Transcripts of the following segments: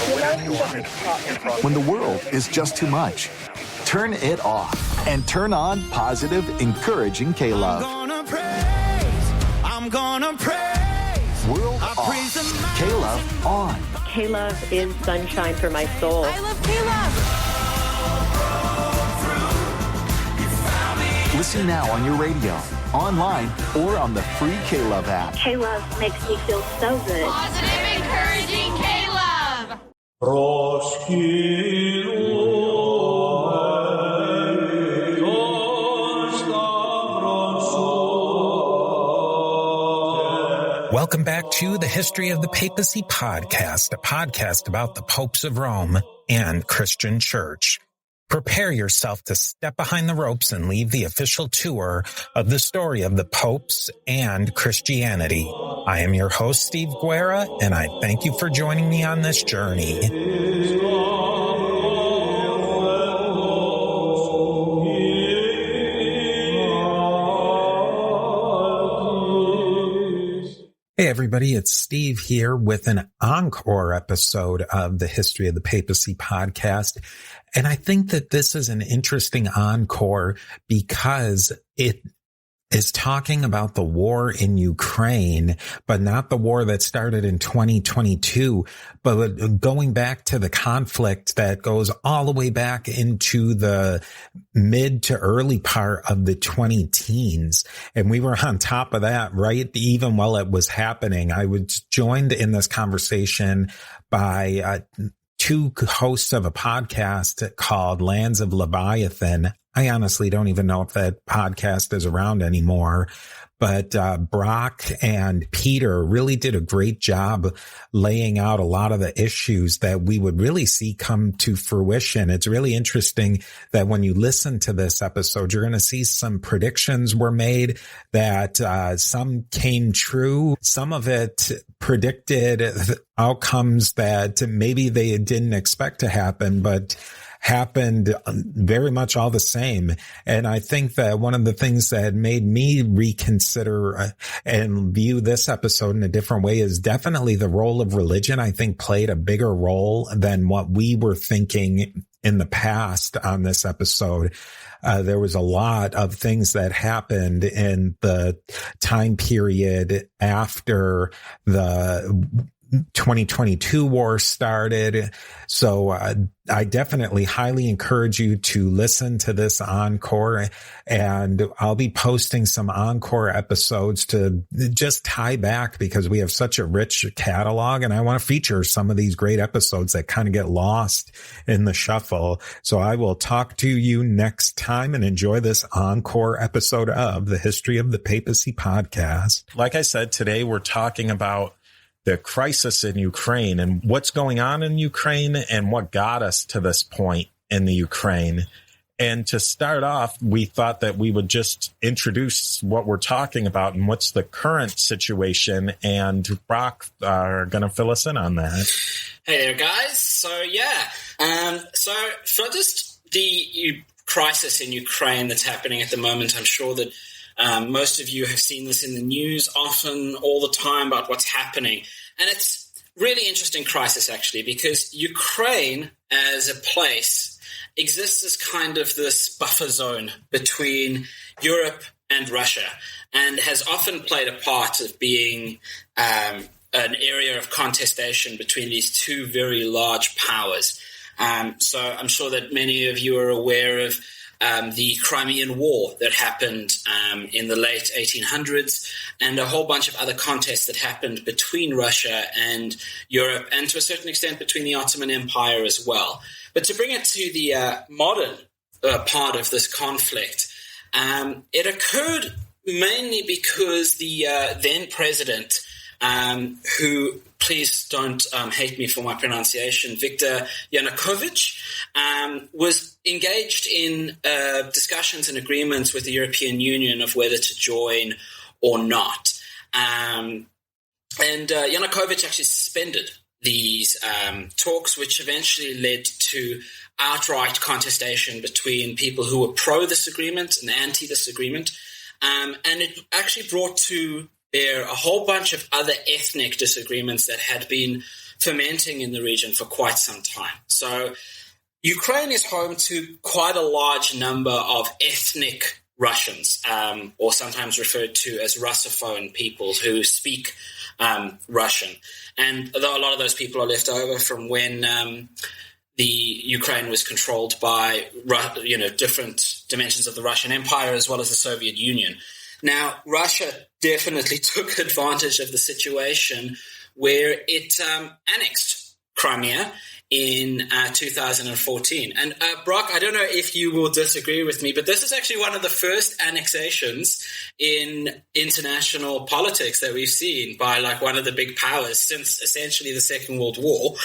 When the world is just too much, turn it off and turn on positive, encouraging K-Love. I'm gonna praise. World off. K-Love on. K-Love is sunshine for my soul. I love K-Love. Listen now on your radio, online, or on the free K-Love app. K-Love makes me feel so good. Positive, encouraging K-Love. Welcome back to the History of the Papacy podcast, a podcast about the popes of Rome and Christian Church. Prepare yourself to step behind the ropes and leave the official tour of the story of the popes and Christianity. I am your host, Steve Guerra, and I thank you for joining me on this journey. Hey everybody, it's Steve here with an encore episode of the History of the Papacy podcast. And I think that this is an interesting encore because it is talking about the war in Ukraine, but not the war that started in 2022, but going back to the conflict that goes all the way back into the mid to early part of the 2010s. And we were on top of that, right? Even while it was happening. I was joined in this conversation by two hosts of a podcast called Lands of Leviathan. I honestly don't even know if that podcast is around anymore, but Brock and Peter really did a great job laying out a lot of the issues that we would really see come to fruition. It's really interesting that when you listen to this episode, you're going to see some predictions were made that some came true. Some of it predicted outcomes that maybe they didn't expect to happen, but happened very much all the same. And I think that one of the things that made me reconsider and view this episode in a different way is definitely the role of religion. I think played a bigger role than what we were thinking in the past on this episode. There was a lot of things that happened in the time period after the 2022 war started. So I definitely highly encourage you to listen to this encore, and I'll be posting some encore episodes to just tie back because we have such a rich catalog, and I want to feature some of these great episodes that kind of get lost in the shuffle. So I will talk to you next time and enjoy this encore episode of the History of the Papacy podcast. Like I said, today we're talking about the crisis in Ukraine and what's going on in Ukraine and what got us to this point in the Ukraine. And to start off, we thought that we would just introduce what we're talking about and what's the current situation. And Brock are going to fill us in on that. Hey there, guys. So for just the crisis in Ukraine that's happening at the moment, I'm sure that most of you have seen this in the news often, all the time, about what's happening. And it's really interesting crisis, actually, because Ukraine as a place exists as kind of this buffer zone between Europe and Russia, and has often played a part of being an area of contestation between these two very large powers. So I'm sure that many of you are aware of the Crimean War that happened in the late 1800s, and a whole bunch of other contests that happened between Russia and Europe, and to a certain extent between the Ottoman Empire as well. But to bring it to the modern part of this conflict, it occurred mainly because the then president, who, please don't hate me for my pronunciation, Viktor Yanukovych, was engaged in discussions and agreements with the European Union of whether to join or not. And Yanukovych actually suspended these talks, which eventually led to outright contestation between people who were pro this agreement and anti this agreement. And it actually brought to bear a whole bunch of other ethnic disagreements that had been fermenting in the region for quite some time. So Ukraine is home to quite a large number of ethnic Russians, or sometimes referred to as Russophone peoples who speak Russian. And a lot of those people are left over from when the Ukraine was controlled by different dimensions of the Russian Empire as well as the Soviet Union. Now, Russia definitely took advantage of the situation where it annexed Crimea in 2014. And Brock, I don't know if you will disagree with me, but this is actually one of the first annexations in international politics that we've seen by like one of the big powers since essentially the Second World War.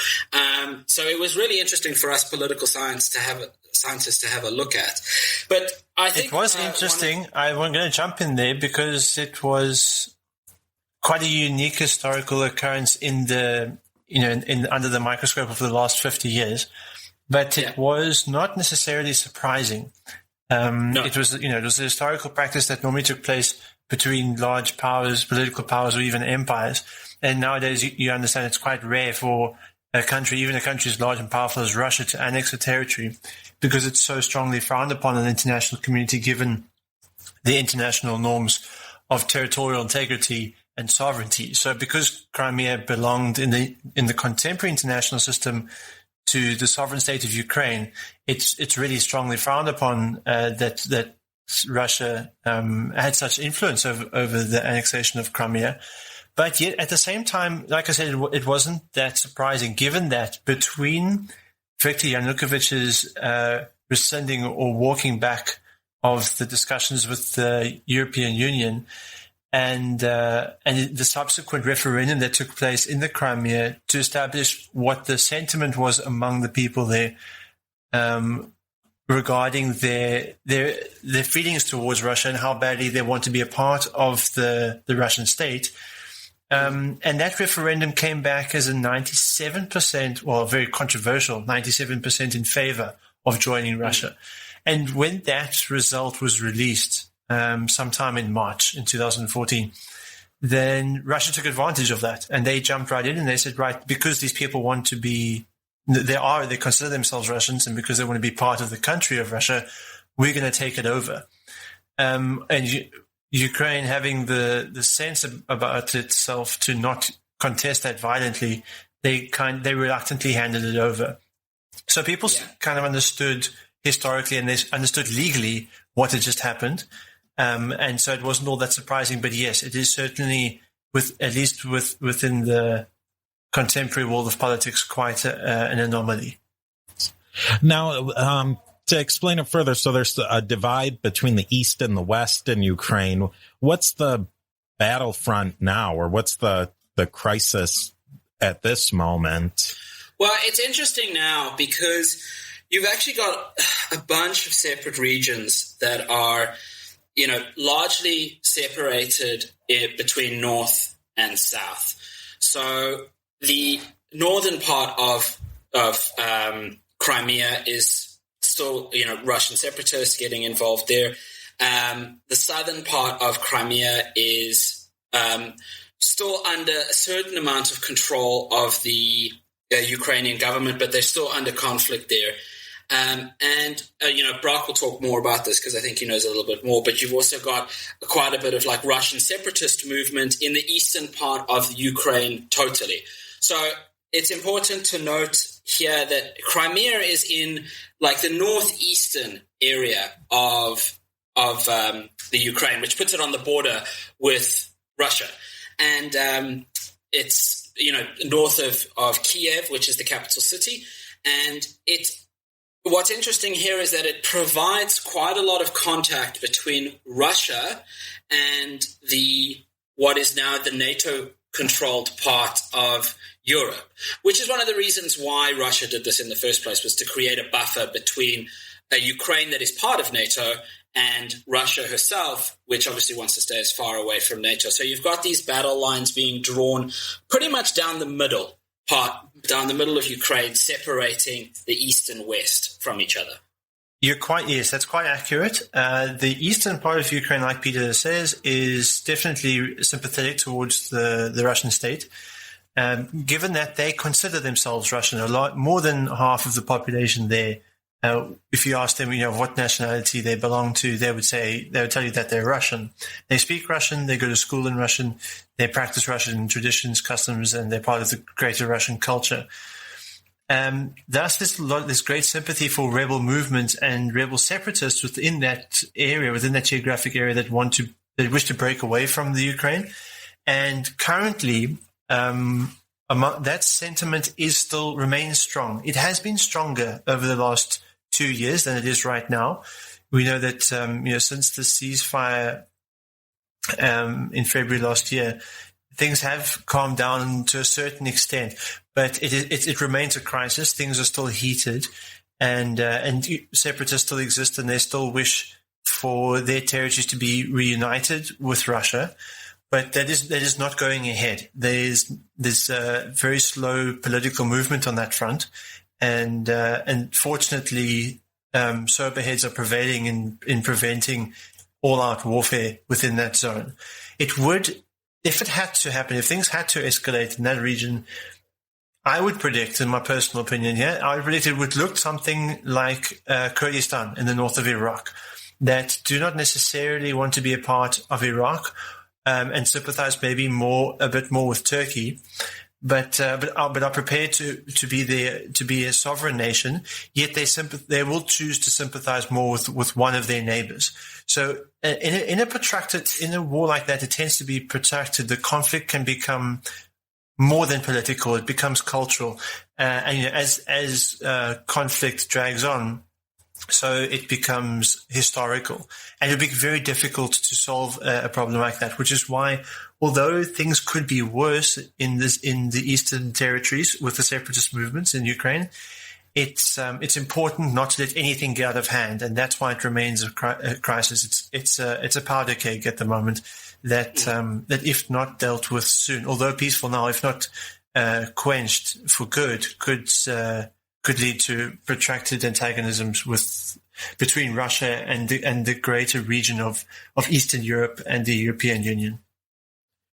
So it was really interesting for us political scientists to have a look at. But I think it was interesting. I'm going to jump in there because it was quite a unique historical occurrence in the under the microscope of the last 50 years, but it was not necessarily surprising. No. It was a historical practice that normally took place between large powers, political powers, or even empires. And nowadays, you understand it's quite rare for a country, even a country as large and powerful as Russia, to annex a territory because it's so strongly frowned upon in the international community, given the international norms of territorial integrity and sovereignty. So because Crimea belonged in the contemporary international system to the sovereign state of Ukraine, it's really strongly frowned upon that Russia had such influence over the annexation of Crimea. But yet at the same time, like I said, it wasn't that surprising, given that between Viktor Yanukovych's rescinding or walking back of the discussions with the European Union and the subsequent referendum that took place in the Crimea to establish what the sentiment was among the people there regarding their feelings towards Russia and how badly they want to be a part of the Russian state. And that referendum came back as a 97%, well, very controversial, 97% in favor of joining Russia. And when that result was released, sometime in March in 2014, then Russia took advantage of that and they jumped right in and they said, right, because these people want to be, they consider themselves Russians, and because they want to be part of the country of Russia, we're going to take it over. And Ukraine, having the sense about itself to not contest that violently, they reluctantly handed it over. So people kind of understood historically and they understood legally what had just happened. And so it wasn't all that surprising, but yes, it is certainly within the contemporary world of politics, quite an anomaly. Now, to explain it further, so there's a divide between the East and the West in Ukraine. What's the battlefront now, or what's the crisis at this moment? Well, it's interesting now because you've actually got a bunch of separate regions that are largely separated between North and South. So the northern part of Crimea is still, Russian separatists getting involved there. The southern part of Crimea is still under a certain amount of control of the Ukrainian government, but they're still under conflict there. Brock will talk more about this because I think he knows a little bit more, but you've also got quite a bit of like Russian separatist movement in the eastern part of Ukraine totally. So it's important to note here that Crimea is in like the northeastern area of the Ukraine, which puts it on the border with Russia. And it's, north of Kiev, which is the capital city. And what's interesting here is that it provides quite a lot of contact between Russia and what is now the NATO-controlled part of Europe, which is one of the reasons why Russia did this in the first place, was to create a buffer between a Ukraine that is part of NATO and Russia herself, which obviously wants to stay as far away from NATO. So you've got these battle lines being drawn pretty much down the middle of Ukraine, separating the east and west from each other. Yes, that's quite accurate. The eastern part of Ukraine, like Peter says, is definitely sympathetic towards the Russian state. given that they consider themselves Russian. A lot more than half of the population there, if you ask them, what nationality they belong to, they would tell you that they're Russian. They speak Russian, they go to school in Russian, they practice Russian traditions, customs, and they're part of the greater Russian culture. Thus, there's great sympathy for rebel movements and rebel separatists within that area, within that geographic area that wish to break away from the Ukraine. And currently, that sentiment remains strong. It has been stronger over the last 2 years than it is right now. We know that since the ceasefire in February last year, things have calmed down to a certain extent, but it remains a crisis. Things are still heated, and separatists still exist, and they still wish for their territories to be reunited with Russia. But that is not going ahead. There's very slow political movement on that front, and fortunately, sober heads are prevailing in preventing all-out warfare within that zone. It would, if it had to happen, if things had to escalate in that region, I would predict, in my personal opinion, I would predict it would look something like Kurdistan in the north of Iraq, that do not necessarily want to be a part of Iraq and sympathize maybe a bit more with Turkey, but are prepared to be a sovereign nation. Yet they will choose to sympathize more with one of their neighbors. So in a war like that, it tends to be protracted. The conflict can become more than political; it becomes cultural, and as conflict drags on, so it becomes historical, and it would be very difficult to solve a problem like that. Which is why, although things could be worse in the eastern territories with the separatist movements in Ukraine, it's important not to let anything get out of hand, and that's why it remains a crisis. It's a powder keg at the moment that if not dealt with soon, although peaceful now, if not quenched for good, could lead to protracted antagonisms between Russia and the greater region of Eastern Europe and the European Union.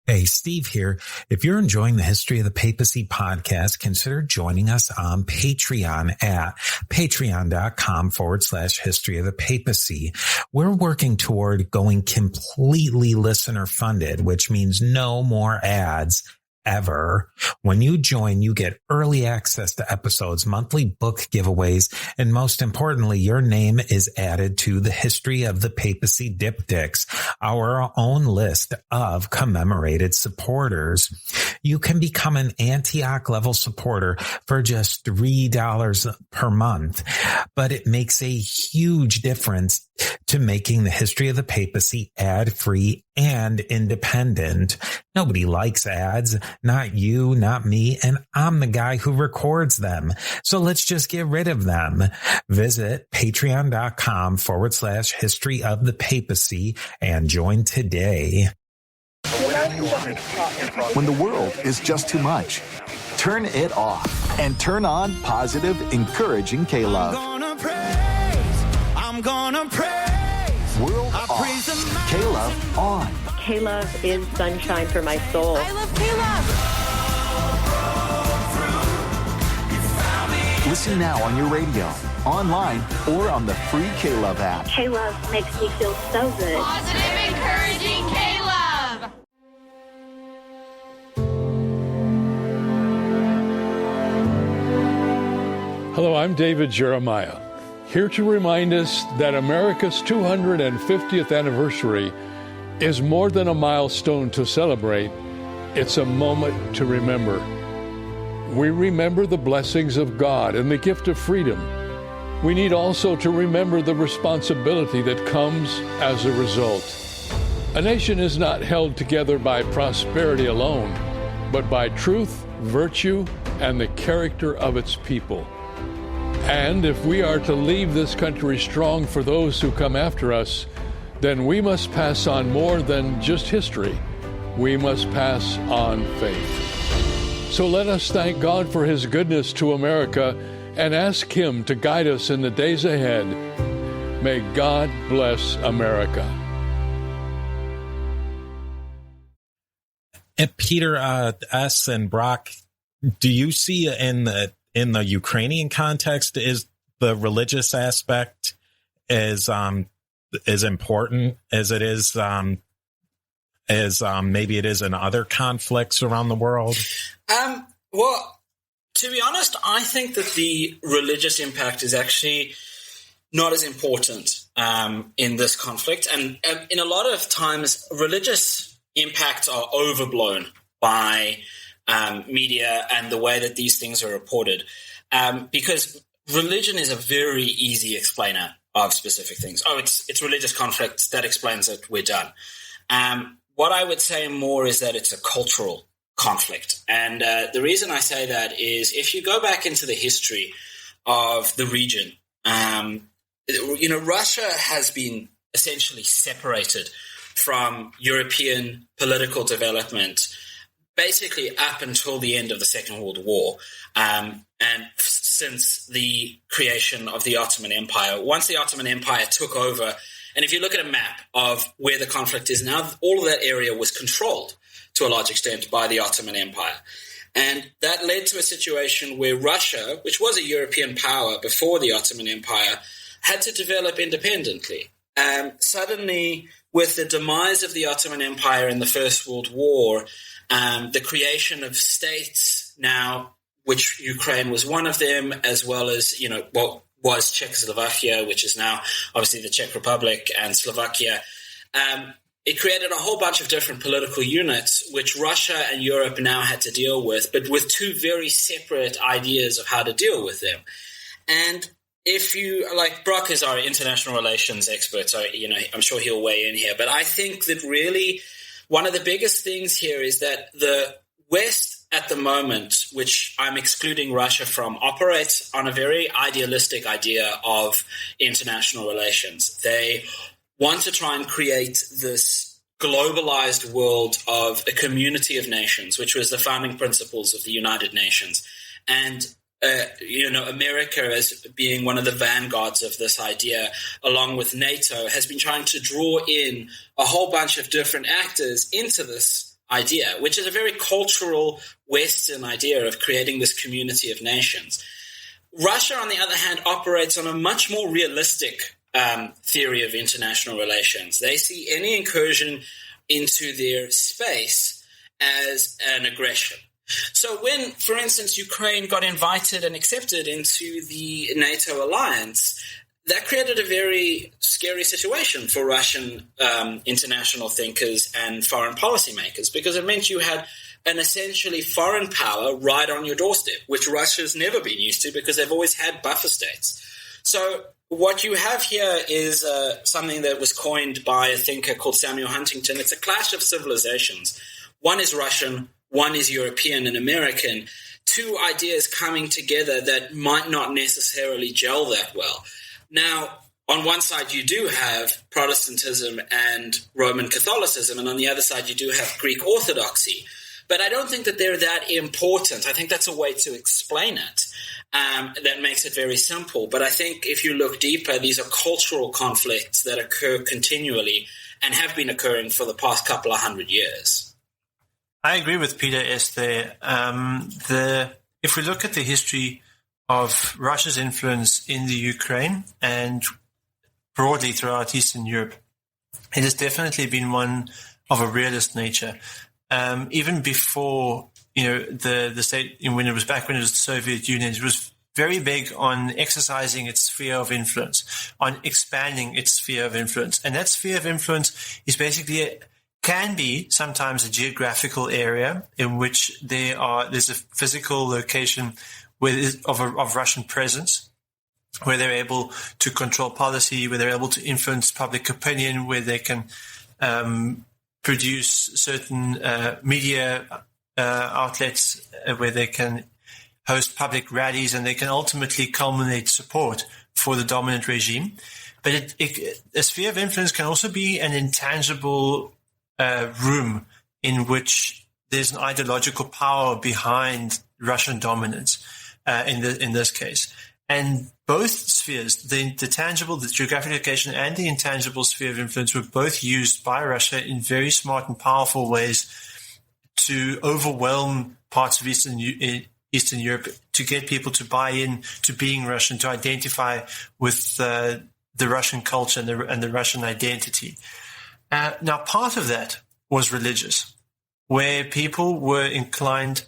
Hey, Steve here. If you're enjoying the History of the Papacy podcast, consider joining us on Patreon at patreon.com/History of the Papacy. We're working toward going completely listener funded, which means no more ads ever. When you join, you get early access to episodes, monthly book giveaways, and most importantly, your name is added to the History of the Papacy Diptychs, our own list of commemorated supporters. You can become an Antioch level supporter for just $3 per month, but it makes a huge difference to making the History of the Papacy ad-free and independent. Nobody likes ads, not you, not me, and I'm the guy who records them. So let's just get rid of them. Visit patreon.com/History of the Papacy and join today. When the world is just too much, turn it off and turn on positive, encouraging K-Love. I'm gonna praise. World off, K-Love on. K-Love is sunshine for my soul. I love K-Love. Listen now on your radio, online, or on the free K-Love app. K-Love makes me feel so good. Positive, encouraging K-Love. Hello, I'm David Jeremiah, here to remind us that America's 250th anniversary is more than a milestone to celebrate. It's a moment to remember. We remember the blessings of God and the gift of freedom. We need also to remember the responsibility that comes as a result. A nation is not held together by prosperity alone, but by truth, virtue, and the character of its people. And if we are to leave this country strong for those who come after us, then we must pass on more than just history. We must pass on faith. So let us thank God for His goodness to America and ask Him to guide us in the days ahead. May God bless America. And Peter S. and Brock, do you see in the Ukrainian context, is the religious aspect as important as it is as maybe it is in other conflicts around the world? Well, to be honest, I think that the religious impact is actually not as important in this conflict. And in a lot of times, religious impacts are overblown by media and the way that these things are reported, because religion is a very easy explainer of specific things. Oh, it's religious conflict. That explains it. We're done. What I would say more is that it's a cultural conflict. And the reason I say that is if you go back into the history of the region, Russia has been essentially separated from European political development basically up until the end of the Second World War, and since the creation of the Ottoman Empire. Once the Ottoman Empire took over, and if you look at a map of where the conflict is now, all of that area was controlled to a large extent by the Ottoman Empire. And that led to a situation where Russia, which was a European power before the Ottoman Empire, had to develop independently. Suddenly, with the demise of the Ottoman Empire in the First World War, the creation of states now, which Ukraine was one of them, as well as, what was Czechoslovakia, which is now obviously the Czech Republic, and Slovakia, it created a whole bunch of different political units, which Russia and Europe now had to deal with, but with two very separate ideas of how to deal with them. And if you, Brock is our international relations expert, so, I'm sure he'll weigh in here, but I think that really one of the biggest things here is that the West at the moment, which I'm excluding Russia from, operates on a very idealistic idea of international relations. They want to try and create this globalized world of a community of nations, which was the founding principles of the United Nations. And America, as being one of the vanguards of this idea, along with NATO, has been trying to draw in a whole bunch of different actors into this idea, which is a very cultural Western idea of creating this community of nations. Russia, on the other hand, operates on a much more realistic theory of international relations. They see any incursion into their space as an aggression. So when, for instance, Ukraine got invited and accepted into the NATO alliance, that created a very scary situation for Russian international thinkers and foreign policymakers, because it meant you had an essentially foreign power right on your doorstep, which Russia's never been used to because they've always had buffer states. So what you have here is something that was coined by a thinker called Samuel Huntington. It's a clash of civilizations. One is Russian, one is European and American, two ideas coming together that might not necessarily gel that well. Now, on one side, you do have Protestantism and Roman Catholicism, and on the other side, you do have Greek Orthodoxy. But I don't think that they're that important. I think that's a way to explain it that makes it very simple. But I think if you look deeper, these are cultural conflicts that occur continually and have been occurring for the past couple of 100 years. I agree with Peter S. there. If we look at the history of Russia's influence in the Ukraine and broadly throughout Eastern Europe, it has definitely been one of a realist nature. Even before, the state, when it was the Soviet Union, it was very big on exercising its sphere of influence, on expanding its sphere of influence. And that sphere of influence is basically can be sometimes a geographical area in which there's a physical location of Russian presence, where they're able to control policy, where they're able to influence public opinion, where they can produce certain media outlets, where they can host public rallies, and they can ultimately culminate support for the dominant regime. But a sphere of influence can also be an intangible room in which there's an ideological power behind Russian dominance in this case. And both spheres, the tangible, the geographic location, and the intangible sphere of influence were both used by Russia in very smart and powerful ways to overwhelm parts of Eastern Europe, to get people to buy in to being Russian, to identify with the Russian culture and the Russian identity. Now, part of that was religious, where people were inclined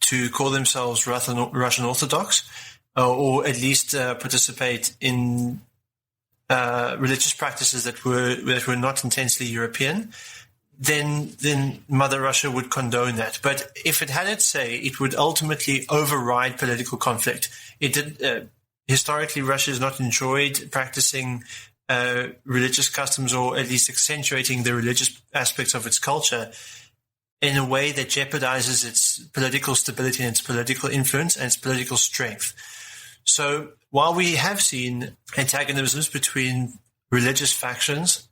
to call themselves Russian Orthodox, or at least participate in religious practices that were not intensely European. Then Mother Russia would condone that. But if it had its say, it would ultimately override political conflict. It did. Historically, Russia has not enjoyed practicing religious customs, or at least accentuating the religious aspects of its culture in a way that jeopardizes its political stability and its political influence and its political strength. So while we have seen antagonisms between religious factions,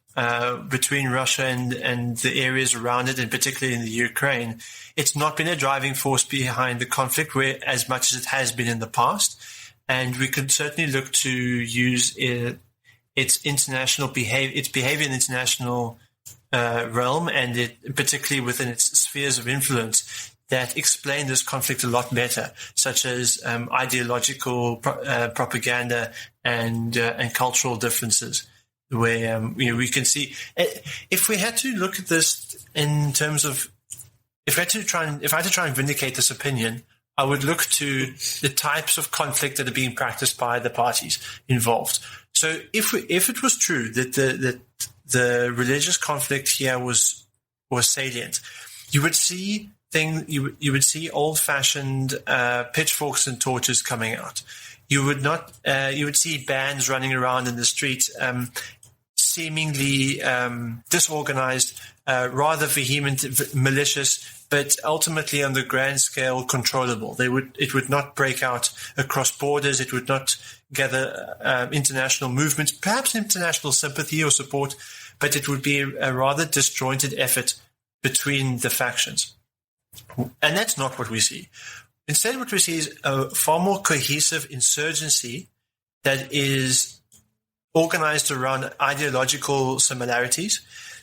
between Russia and the areas around it, and particularly in the Ukraine, it's not been a driving force behind the conflict as much as it has been in the past. And we could certainly look to use its international behavior, its behavior in international realm, and it particularly within its spheres of influence, that explain this conflict a lot better, such as ideological propaganda and cultural differences, where we can see. If we had to look at this in terms of, if I had to try and vindicate this opinion, I would look to the types of conflict that are being practiced by the parties involved. So if it was true that the religious conflict here was salient, you would see you would see old-fashioned pitchforks and torches coming out. You would see bands running around in the streets, seemingly disorganized, rather vehement, malicious, but ultimately on the grand scale controllable. It would not break out across borders. It would not gather international movements, perhaps international sympathy or support, but it would be a rather disjointed effort between the factions. And that's not what we see. Instead, what we see is a far more cohesive insurgency that is organized around ideological similarities.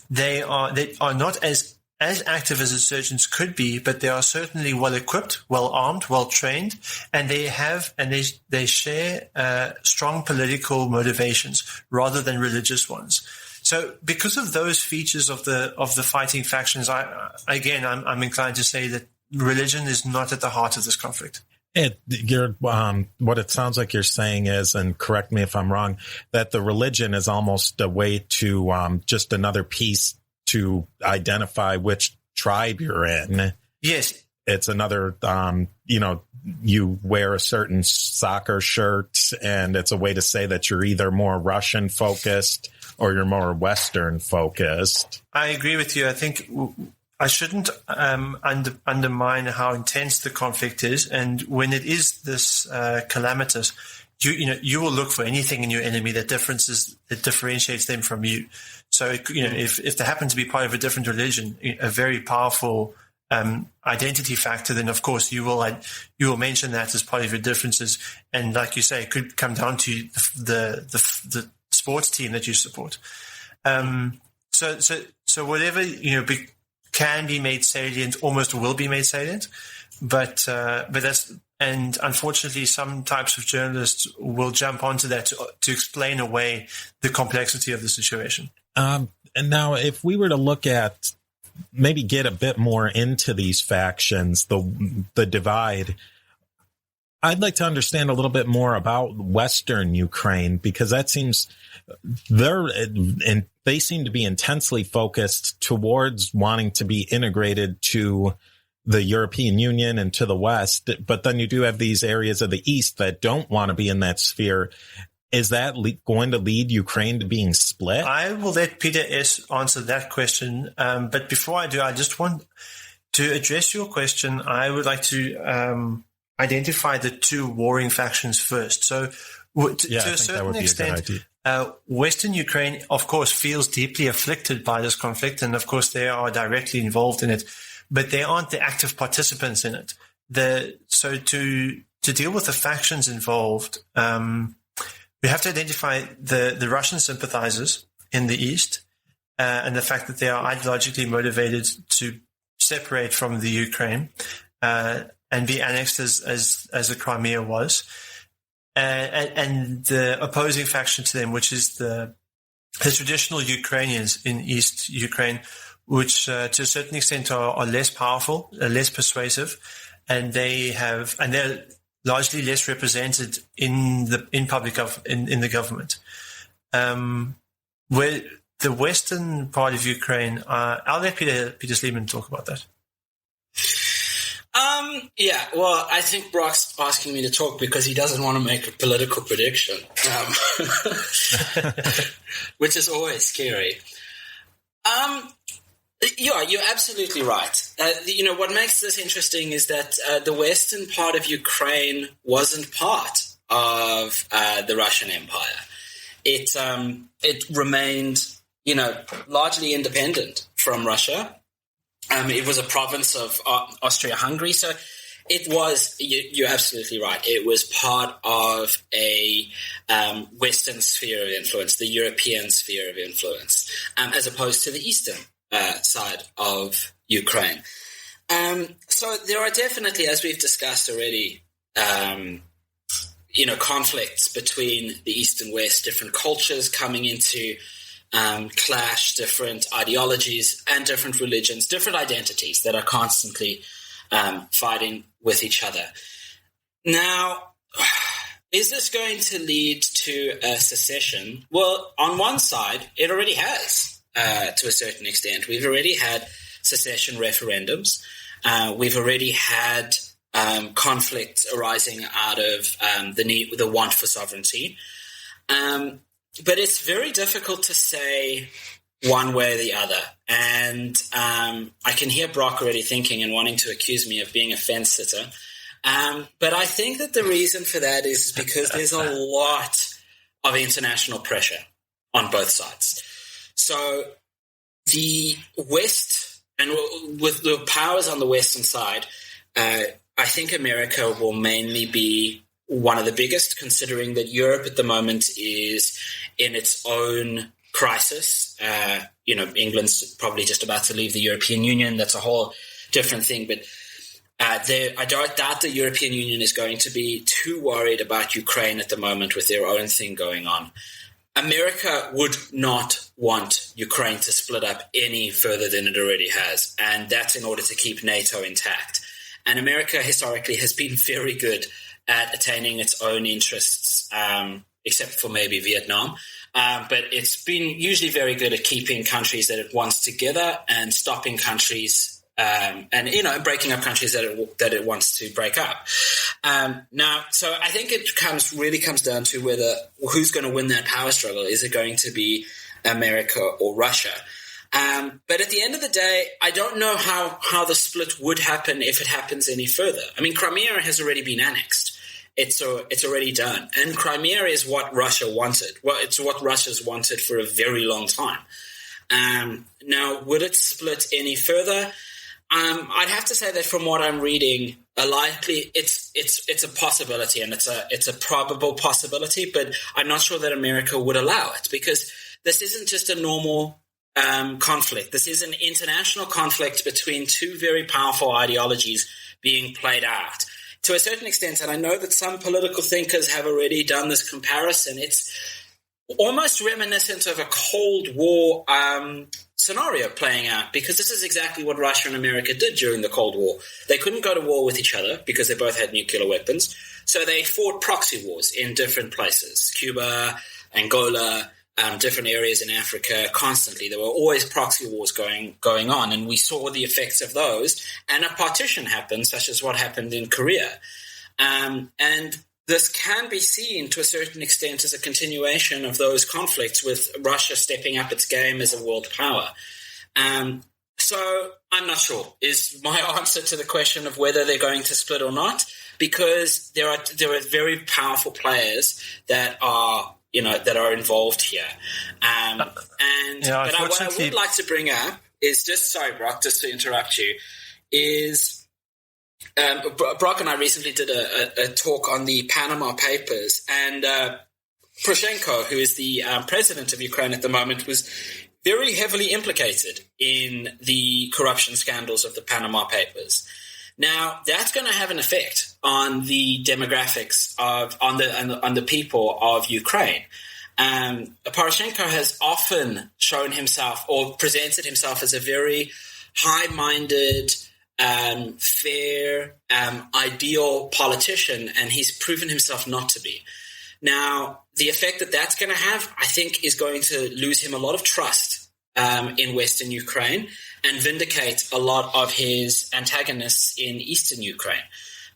They are not as active as insurgents could be, but they are certainly well equipped, well armed, well trained, and they share strong political motivations rather than religious ones. So, because of those features of the fighting factions, I'm inclined to say that religion is not at the heart of this conflict. What it sounds like you're saying is, and correct me if I'm wrong, that the religion is almost a way to just another piece to identify which tribe you're in. Yes. It's another, you wear a certain soccer shirt, and it's a way to say that you're either more Russian focused or you're more Western focused. I agree with you. I think I shouldn't undermine how intense the conflict is, and when it is this calamitous, you will look for anything in your enemy that differentiates them from you. So if they happen to be part of a different religion, a very powerful identity factor, then of course you will mention that as part of your differences, and like you say, it could come down to the sports team that you support. So whatever can be made salient, almost will be made salient, but that's, and unfortunately some types of journalists will jump onto that to explain away the complexity of the situation. And now, if we were to look at, maybe get a bit more into these factions, the divide, I'd like to understand a little bit more about Western Ukraine, because that seems they seem to be intensely focused towards wanting to be integrated to the European Union and to the West. But then you do have these areas of the East that don't want to be in that sphere. Is that going to lead Ukraine to being split? I will let Peter S. answer that question. But before I do, I just want to address your question. I would like to identify the two warring factions first. So to a certain extent, Western Ukraine, of course, feels deeply afflicted by this conflict. And of course, they are directly involved in it, but they aren't the active participants in it. So to deal with the factions involved, we have to identify the Russian sympathizers in the East, and the fact that they are ideologically motivated separate from the Ukraine and be annexed as the Crimea was. And the opposing faction to them, which is the traditional Ukrainians in East Ukraine, which to a certain extent are less powerful, less persuasive, and they're largely less represented in the government. Where the western part of Ukraine, I'll let Peter Sleeman talk about that. Yeah, well, I think Broc's asking me to talk because he doesn't want to make a political prediction, which is always scary. Yeah, you're absolutely right. What makes this interesting is that the western part of Ukraine wasn't part of the Russian Empire. It remained, largely independent from Russia. It was a province of Austria-Hungary, so it was, you're absolutely right, it was part of a Western sphere of influence, the European sphere of influence, as opposed to the eastern side of Ukraine. So there are definitely, as we've discussed already, conflicts between the East and West, different cultures coming into clash, different ideologies and different religions, different identities that are constantly fighting with each other. Now, is this going to lead to a secession? Well, on one side, it already has, to a certain extent. We've already had secession referendums. We've already had conflicts arising out of the want for sovereignty. But it's very difficult to say one way or the other. And I can hear Broc already thinking and wanting to accuse me of being a fence sitter. But I think that the reason for that is because there's a lot of international pressure on both sides. So the West, and with the powers on the Western side, I think America will mainly be one of the biggest, considering that Europe at the moment is in its own crisis. England's probably just about to leave the European Union. That's a whole different thing. But I doubt the European Union is going to be too worried about Ukraine at the moment with their own thing going on. America would not want Ukraine to split up any further than it already has, and that's in order to keep NATO intact. And America historically has been very good at attaining its own interests, except for maybe Vietnam. But it's been usually very good at keeping countries that it wants together and stopping countries and breaking up countries that it wants to break up. Now, so I think it really comes down to who's going to win that power struggle. Is it going to be America or Russia? But at the end of the day, I don't know how the split would happen if it happens any further. I mean, Crimea has already been annexed. It's already done. And Crimea is what Russia wanted. Well, it's what Russia's wanted for a very long time. Now, would it split any further? I'd have to say that from what I'm reading, it's a possibility, and it's a probable possibility, but I'm not sure that America would allow it, because this isn't just a normal conflict. This is an international conflict between two very powerful ideologies being played out. To a certain extent, and I know that some political thinkers have already done this comparison, it's almost reminiscent of a Cold War scenario playing out, because this is exactly what Russia and America did during the Cold War. They couldn't go to war with each other because they both had nuclear weapons, so they fought proxy wars in different places, Cuba, Angola, different areas in Africa. Constantly there were always proxy wars going on, and we saw the effects of those, and a partition happened, such as what happened in Korea. And this can be seen to a certain extent as a continuation of those conflicts, with Russia stepping up its game as a world power. So I'm not sure is my answer to the question of whether they're going to split or not, because there are very powerful players that are involved here. But what I would like to bring up is Broc, just to interrupt you, is Broc and I recently did a talk on the Panama Papers, and Poroshenko, who is the president of Ukraine at the moment, was very heavily implicated in the corruption scandals of the Panama Papers. Now, that's going to have an effect on the demographics on the people of Ukraine. Poroshenko has often shown himself or presented himself as a very high-minded, fair, ideal politician, and he's proven himself not to be. Now, the effect that that's going to have, I think, is going to lose him a lot of trust in Western Ukraine and vindicate a lot of his antagonists in Eastern Ukraine.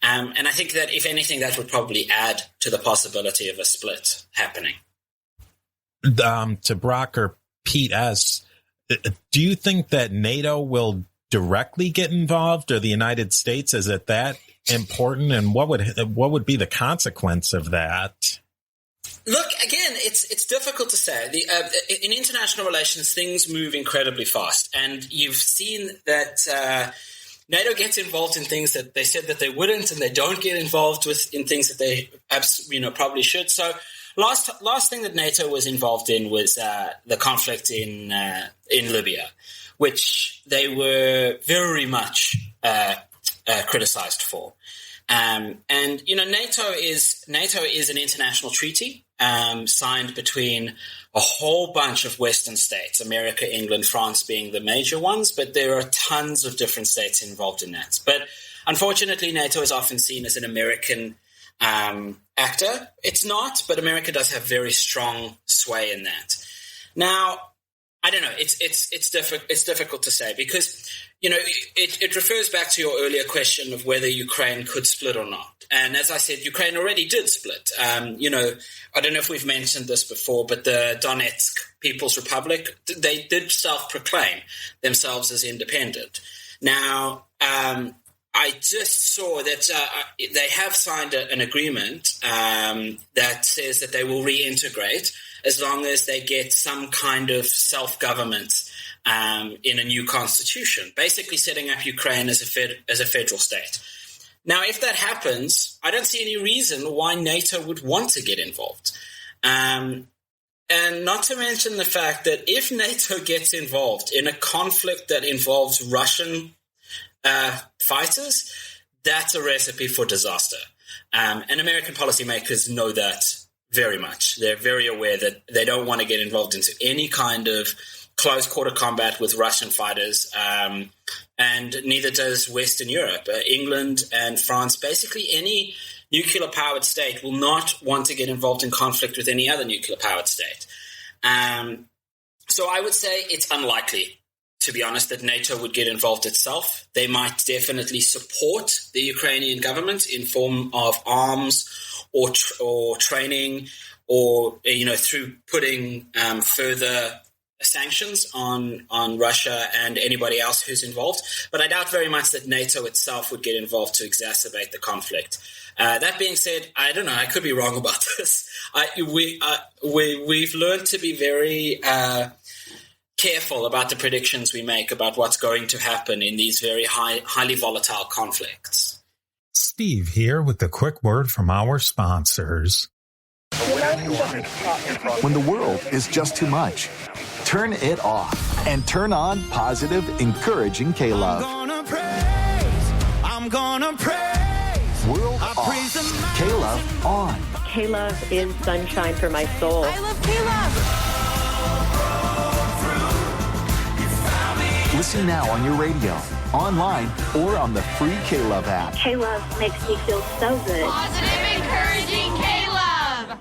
And I think that, if anything, that would probably add to the possibility of a split happening. To Brock or Pete S., do you think that NATO will directly get involved, or the United States? Is it that important? And what would be the consequence of that? Look, again, it's difficult to say. In international relations, things move incredibly fast, and you've seen that NATO gets involved in things that they said that they wouldn't, and they don't get involved in things that they probably should. So, last thing that NATO was involved in was the conflict in Libya, which they were very much criticized for. And NATO is an international treaty signed between a whole bunch of Western states, America, England, France being the major ones, but there are tons of different states involved in that. But unfortunately, NATO is often seen as an American actor. It's not, but America does have very strong sway in that. Now, I don't know. It's difficult to say because, it refers back to your earlier question of whether Ukraine could split or not. And as I said, Ukraine already did split. I don't know if we've mentioned this before, but the Donetsk People's Republic, they did self-proclaim themselves as independent. Now, I just saw that they have signed an agreement that says that they will reintegrate as long as they get some kind of self-government in a new constitution, basically setting up Ukraine as a federal state. Now, if that happens, I don't see any reason why NATO would want to get involved. And not to mention the fact that if NATO gets involved in a conflict that involves Russian fighters, that's a recipe for disaster. And American policymakers know that very much. They're very aware that they don't want to get involved into any kind of close quarter combat with Russian fighters, and neither does Western Europe. England and France, basically any nuclear-powered state will not want to get involved in conflict with any other nuclear-powered state. So I would say it's unlikely, to be honest, that NATO would get involved itself. They might definitely support the Ukrainian government in form of arms or training, or through putting further sanctions on Russia and anybody else who's involved. But I doubt very much that NATO itself would get involved to exacerbate the conflict. That being said, I don't know. I could be wrong about this. We've learned to be very careful about the predictions we make about what's going to happen in these very highly volatile conflicts. Steve here with a quick word from our sponsors. When the world is just too much, turn it off and turn on positive, encouraging K-Love. I'm gonna praise. World off. K-Love on. K-Love is sunshine for my soul. I love K-Love. Listen now on your radio, online, or on the free K-Love app. K-Love makes me feel so good. Positive, encouraging K-Love.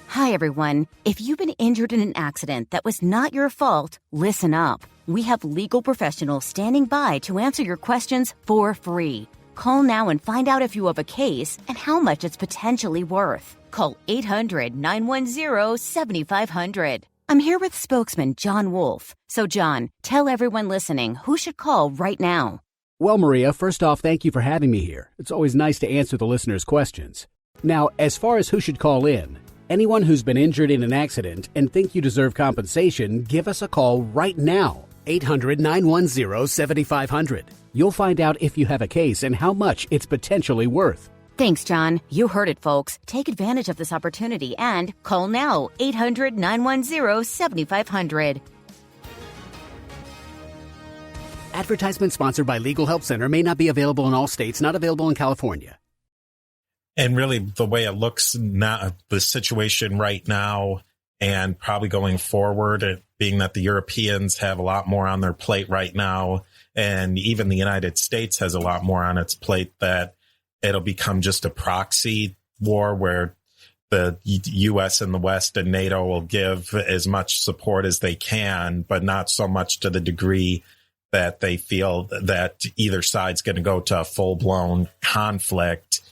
Hi, everyone. If you've been injured in an accident that was not your fault, listen up. We have legal professionals standing by to answer your questions for free. Call now and find out if you have a case and how much it's potentially worth. Call 800-910-7500. I'm here with spokesman John Wolf. So, John, tell everyone listening who should call right now. Well, Maria, first off, thank you for having me here. It's always nice to answer the listeners' questions. Now, as far as who should call in, anyone who's been injured in an accident and think you deserve compensation, give us a call right now. 800-910-7500. You'll find out if you have a case and how much it's potentially worth. Thanks, John. You heard it, folks. Take advantage of this opportunity and call now 800-910-7500. Advertisement sponsored by Legal Help Center may not be available in all states, not available in California. And really, the way it looks now, the situation right now, and probably going forward, being that the Europeans have a lot more on their plate right now, and even the United States has a lot more on its plate, that it'll become just a proxy war where the U.S. and the West and NATO will give as much support as they can, but not so much to the degree that they feel that either side's going to go to a full-blown conflict.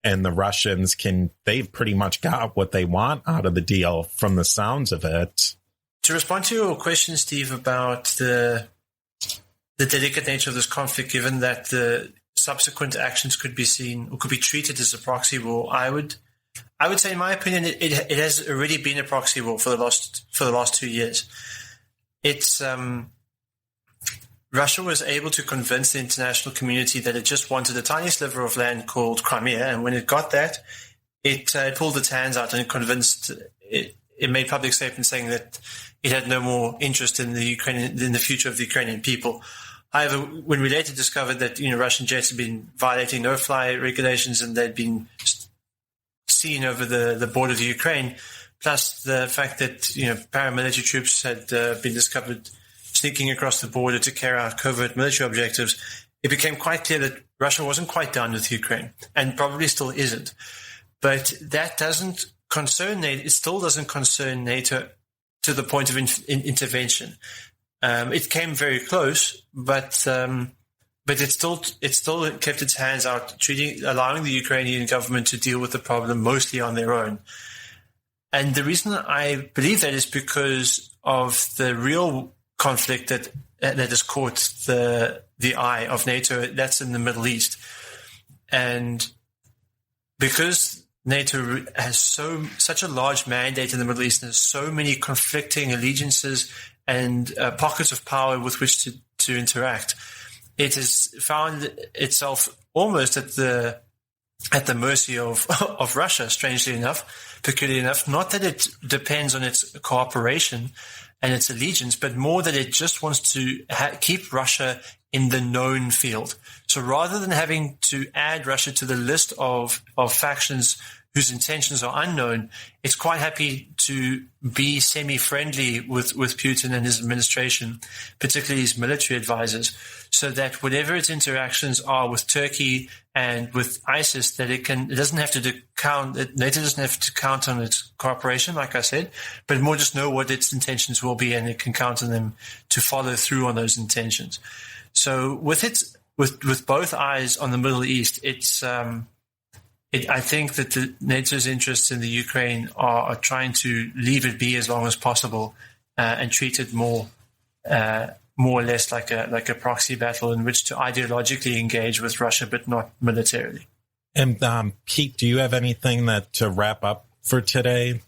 And the Russians they've pretty much got what they want out of the deal from the sounds of it. To respond to your question, Steve, about the delicate nature of this conflict, given that the subsequent actions could be seen or could be treated as a proxy war, I would say, in my opinion, it has already been a proxy war for the last 2 years. It's Russia was able to convince the international community that it just wanted a tiny sliver of land called Crimea, and when it got that, it pulled its hands out and it convinced it made public statements saying that it had no more interest in the future of the Ukrainian people. However, when we later discovered that Russian jets had been violating no-fly regulations and they'd been seen over the border of the Ukraine, plus the fact that paramilitary troops had been discovered sneaking across the border to carry out covert military objectives, it became quite clear that Russia wasn't quite done with Ukraine, and probably still isn't. But that doesn't concern NATO. It still doesn't concern NATO to the point of intervention. It came very close, but it still kept its hands out, allowing the Ukrainian government to deal with the problem mostly on their own. And the reason I believe that is because of the real conflict that has caught the eye of NATO. That's in the Middle East, and because NATO has such a large mandate in the Middle East and has so many conflicting allegiances and pockets of power with which to interact, it has found itself almost at the mercy of Russia, strangely enough, peculiarly enough. Not that it depends on its cooperation and its allegiance, but more that it just wants to keep Russia in the known field. So rather than having to add Russia to the list of factions whose intentions are unknown, it's quite happy to be semi-friendly with Putin and his administration, particularly his military advisors, so that whatever its interactions are with Turkey and with ISIS, that NATO doesn't have to count on its cooperation, like I said, but more just know what its intentions will be, and it can count on them to follow through on those intentions. So with both eyes on the Middle East, I think that NATO's interests in the Ukraine are trying to leave it be as long as possible, and treat it more or less like a proxy battle in which to ideologically engage with Russia, but not militarily. And Pete, do you have anything to wrap up for today?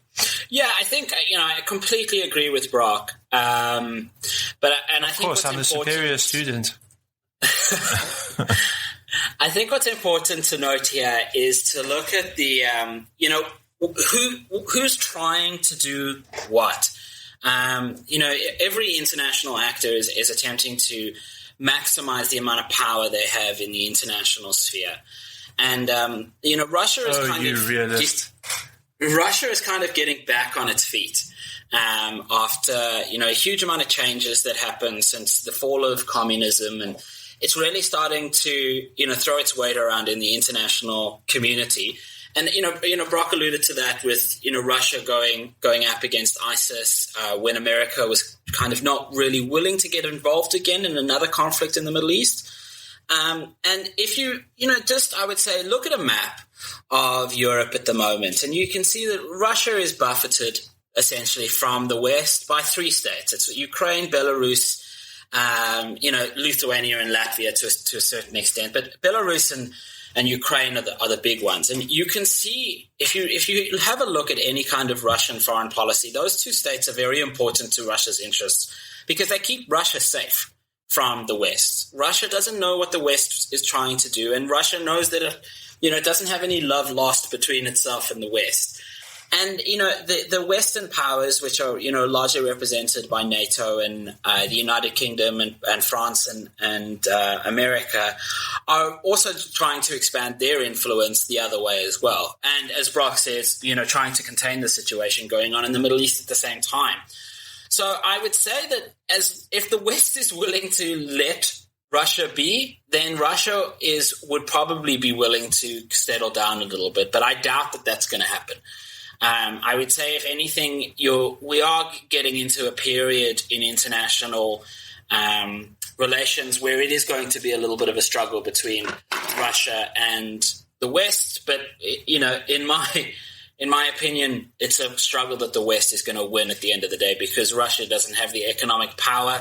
Yeah, I think I completely agree with Brock. I think I'm a superior student. I think what's important to note here is to look at the who's trying to do what. Every international actor is attempting to maximize the amount of power they have in the international sphere. And, Russia is kind of getting back on its feet after, a huge amount of changes that happened since the fall of communism. And it's really starting to, throw its weight around in the international community. And, Brock alluded to that with, Russia going up against ISIS when America was kind of not really willing to get involved again in another conflict in the Middle East. And if you, I would say, look at a map of Europe at the moment, and you can see that Russia is buffeted essentially from the West by three states. It's Ukraine, Belarus, Lithuania and Latvia to a certain extent, but Belarus and Ukraine are the big ones. And you can see, if you have a look at any kind of Russian foreign policy, those two states are very important to Russia's interests because they keep Russia safe from the West. Russia doesn't know what the West is trying to do, and Russia knows that it doesn't have any love lost between itself and the West. And, the Western powers, which are, largely represented by NATO and the United Kingdom and France and America, are also trying to expand their influence the other way as well. And as Brock says, trying to contain the situation going on in the Middle East at the same time. So I would say that if the West is willing to let Russia be, then Russia would probably be willing to settle down a little bit. But I doubt that that's going to happen. I would say, if anything, we are getting into a period in international relations where it is going to be a little bit of a struggle between Russia and the West. But, in my opinion, it's a struggle that the West is going to win at the end of the day, because Russia doesn't have the economic power,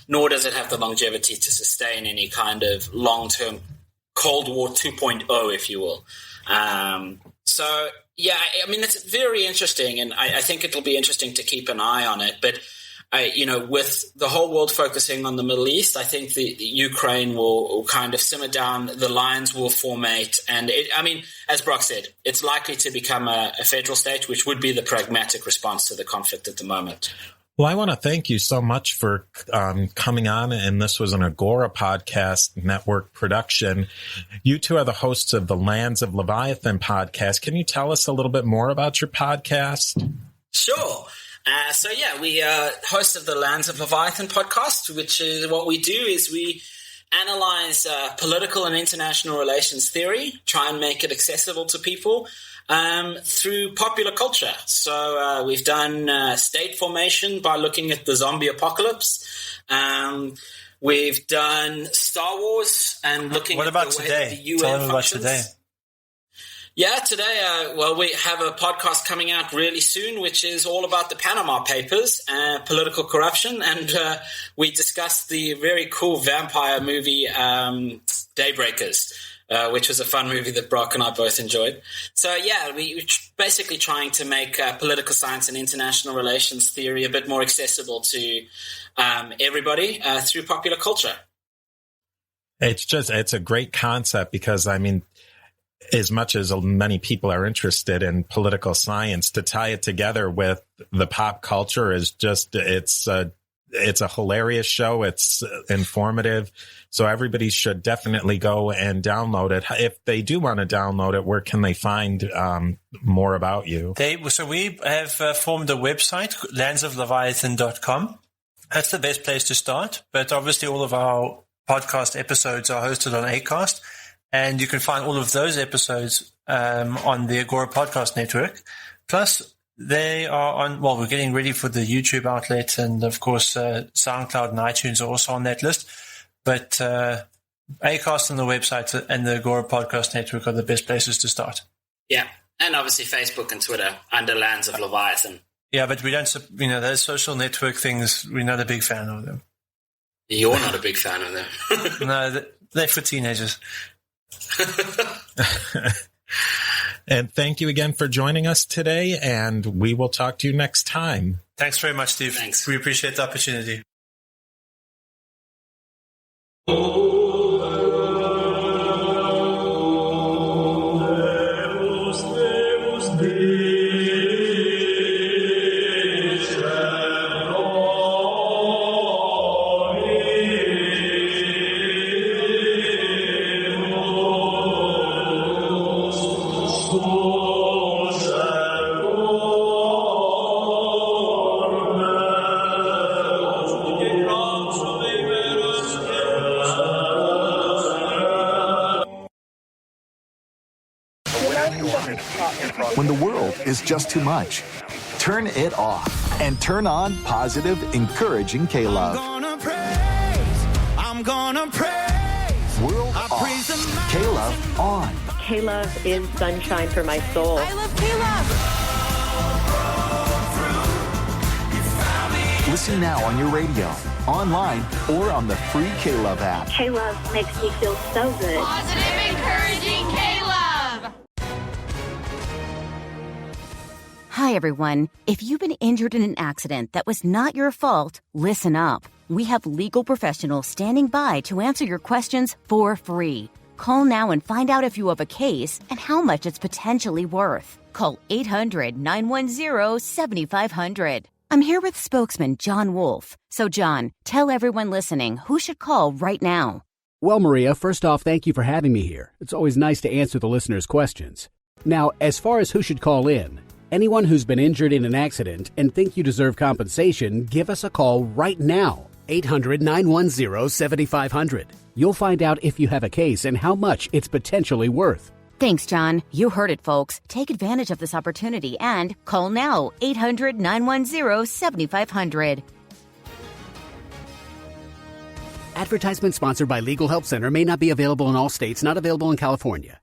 nor does it have the longevity to sustain any kind of long-term Cold War 2.0, if you will. So, yeah, I mean, it's very interesting, and I think it'll be interesting to keep an eye on it. But, with the whole world focusing on the Middle East, I think the Ukraine will kind of simmer down, the lines will formate, and as Brock said, it's likely to become a federal state, which would be the pragmatic response to the conflict at the moment. Well, I want to thank you so much for coming on, and this was an Agora Podcast Network production. You two are the hosts of the Lands of Leviathan podcast. Can you tell us a little bit more about your podcast? Sure. We are hosts of the Lands of Leviathan podcast, which is what we do is we analyze political and international relations theory, try and make it accessible to people through popular culture. So we've done state formation by looking at the zombie apocalypse. We've done Star Wars and looking at the way that the UN Tell them about functions. today. Yeah, today, we have a podcast coming out really soon, which is all about the Panama Papers, political corruption, and we discussed the very cool vampire movie Daybreakers, which was a fun movie that Brock and I both enjoyed. So, yeah, we're basically trying to make political science and international relations theory a bit more accessible to everybody through popular culture. It's a great concept because, as much as many people are interested in political science, to tie it together with the pop culture is just, it's a hilarious show. It's informative. So everybody should definitely go and download it. If they do want to download it, where can they find more about you? So we have formed a website, landsofleviathan.com. That's the best place to start. But obviously all of our podcast episodes are hosted on Acast. And you can find all of those episodes on the Agora Podcast Network. Plus, they are on, we're getting ready for the YouTube outlet. And, of course, SoundCloud and iTunes are also on that list. But Acast and the website and the Agora Podcast Network are the best places to start. Yeah, and obviously Facebook and Twitter under Lands of Leviathan. Yeah, but we don't, those social network things, we're not a big fan of them. You're not a big fan of them. No, they're for teenagers. And thank you again for joining us today, and we will talk to you next time. Thanks very much, Steve. Thanks. We appreciate the opportunity. When the world is just too much, turn it off and turn on positive, encouraging K-Love. I'm gonna praise. World off. K-Love on. K-Love is sunshine for my soul. I love K-Love. Listen now on your radio, online, or on the free K-Love app. K-Love makes me feel so good. Positive, encouraging K-Love. Hi, everyone. If you've been injured in an accident that was not your fault, listen up. We have legal professionals standing by to answer your questions for free. Call now and find out if you have a case and how much it's potentially worth. Call 800-910-7500. I'm here with spokesman John Wolf. So, John, tell everyone listening who should call right now. Well, Maria, first off, thank you for having me here. It's always nice to answer the listeners' questions. Now, as far as who should call in, anyone who's been injured in an accident and think you deserve compensation, give us a call right now. 800-910-7500. You'll find out if you have a case and how much it's potentially worth. Thanks, John. You heard it, folks. Take advantage of this opportunity and call now. 800-910-7500. Advertisement sponsored by Legal Help Center may not be available in all states, not available in California.